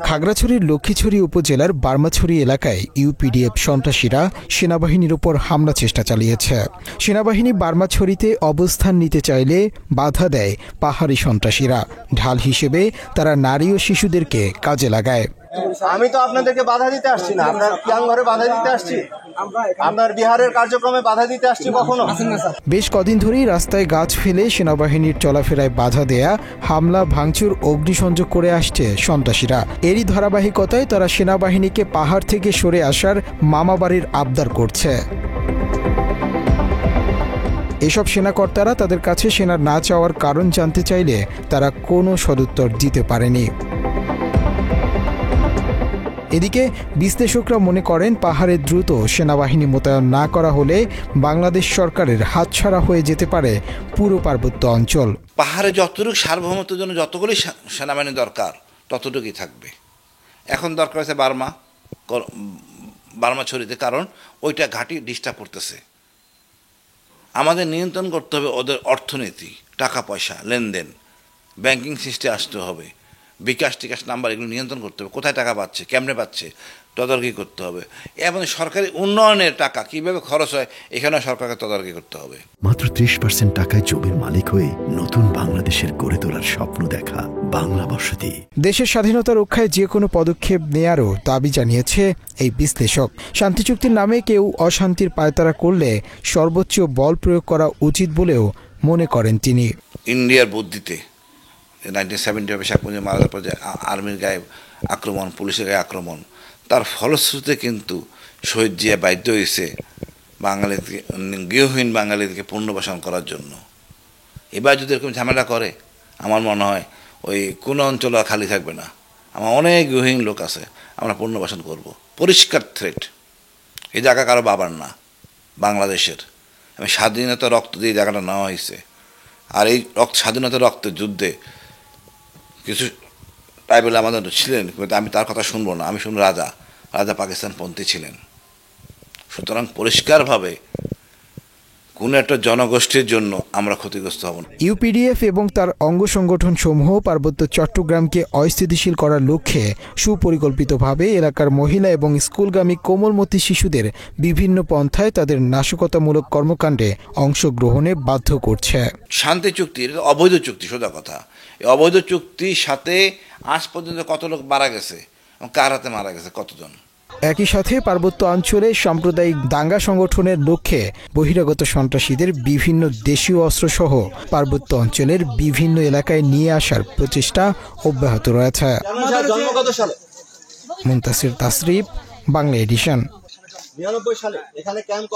খাগড়াছড়ির লক্ষ্মীছড়ি উপজেলার বার্মাছড়ি এলাকায় ইউপিডিএফ সন্ত্রাসীরা সেনাবাহিনীর উপর হামলা চেষ্টা চালিয়েছে। সেনাবাহিনী বার্মাছড়িতে অবস্থান নিতে চাইলে বাধা দেয় পাহাড়ি সন্ত্রাসীরা। ঢাল হিসেবে তারা নারী ও শিশুদেরকে কাজে লাগায়। আমি তো আপনাদেরকে বাধা দিতে আসছি না, আপনার কিয়াং ঘরে বাধা দিতে আসছি, আপনার বিহারের কার্যক্রমে বাধা দিতে আসছি কখনো? বেশ কদিন ধরেই রাস্তায় গাছ ফেলে সেনাবাহিনীর চলাফেরায় বাধা দেয়া, হামলা ভাঙচুর, অগ্নিসংযোগ করে আসছে সন্ত্রাসীরা। এরই ধারাবাহিকতায় তারা সেনাবাহিনীকে পাহাড় থেকে সরে আসার মামাবাড়ির আবদার করছে। এসব সেনাকর্তারা তাদের কাছে সেনার না চাওয়ার কারণ জানতে চাইলে তারা কোনো সদুত্তর দিতে পারেনি। এদিকে বিশ্লেষকরা মনে করেন পাহাড়ে দ্রুত সেনাবাহিনী মোতায়েন না করা হলে বাংলাদেশ সরকারের হাতছাড়া হয়ে যেতে পারে পুরো পার্বত্য অঞ্চল। পাহাড়ে যতটুকু সার্বভৌমত্বের জন্য যতগুলি সেনাবাহিনী দরকার ততটুকুই থাকবে। এখন দরকার আছে বার্মাছড়িতে, কারণ ওইটা ঘাঁটি ডিস্টার্ব করতেছে। আমাদের নিয়ন্ত্রণ করতে হবে ওদের অর্থনীতি, টাকা পয়সা, লেনদেন, ব্যাংকিং সিস্টেমে আসতে হবে, বিকাশ টিকাশ নাম্বার এগুলো নিয়ন্ত্রণ করতে হবে, কোথায় টাকা পাচ্ছে, কেমনে পাচ্ছে তদারকি করতে হবে, এবং সরকারি উন্নয়নের টাকা কিভাবে খরচ হয় এখানেও সরকারকে তদারকি করতে হবে। মাত্র 30% টাকায় জমির মালিক হয়ে নতুন বাংলাদেশের গড়ে তোলার স্বপ্ন দেখা বাংলা বসতি। দেশের স্বাধীনতা রক্ষায় যে কোনো পদক্ষেপ নেয়ারও দাবি জানিয়েছে এই বিশ্লেষক। শান্তি চুক্তির নামে কেউ অশান্তির পায়তারা করলে সর্বোচ্চ বল প্রয়োগ করা উচিত বলেও মনে করেন তিনি। ইন্ডিয়ার বুদ্ধিতে 1970 শেখ মুজিব মারা যাওয়ার পর যে আর্মির গায়ে আক্রমণ, পুলিশের গায়ে আক্রমণ, তার ফলশ্রুতিতে কিন্তু শহীদ জিয়া বাধ্য হয়েছে বাঙালিকে, গৃহহীন বাঙালিদেরকে পুনর্বাসন করার জন্য। এবার যদি এরকম ঝামেলা করে আমার মনে হয় ওই কোনো অঞ্চল আর খালি থাকবে না। আমার অনেক গৃহহীন লোক আছে, আমরা পুনর্বাসন করব। পরিষ্কার থ্রেট, এই জায়গা কারো বাবার না, বাংলাদেশের। আমি স্বাধীনতা রক্ত দিয়ে জায়গাটা নেওয়া হয়েছে। আর এই স্বাধীনতা রক্তের যুদ্ধে কিছু ট্রাইবেল আমাদের ছিলেন, কিন্তু আমি তার কথা শুনবো না, আমি শুনবো রাজা পাকিস্তানপন্থী ছিলেন। সুতরাং পরিষ্কারভাবে কোনো একটা জনগোষ্ঠীর জন্য আমরা ক্ষতিগ্রস্ত হব না। ইউপিডিএফ এবং তার অঙ্গ সংগঠন সমূহ পার্বত্য চট্টগ্রামকে অস্থিতিশীল করার লক্ষ্যে সুপরিকল্পিতভাবে এলাকার মহিলা এবং স্কুলগামী কোমলমতি শিশুদের বিভিন্ন পন্থায় তাদের নাশকতামূলক কর্মকাণ্ডে অংশগ্রহণে বাধ্য করছে। শান্তি চুক্তি এটা অবৈধ চুক্তি, সোজা কথা। এই অবৈধ চুক্তির সাথে আজ পর্যন্ত কত লোক মারা গেছে, কার হাতে মারা গেছে, কতজন। একই সাথে পার্বত্য অঞ্চলে সাম্প্রদায়িক দাঙ্গা সংগঠনের লক্ষ্যে বহিরাগত সন্ত্রাসীদের বিভিন্ন দেশীয় অস্ত্রসহ পার্বত্য অঞ্চলের বিভিন্ন এলাকায় নিয়ে আসার প্রচেষ্টা অব্যাহত রয়েছে। মুনতাসির তাসরিফ, বাংলা এডিশন। 99 সালে এখানে ক্যাম্প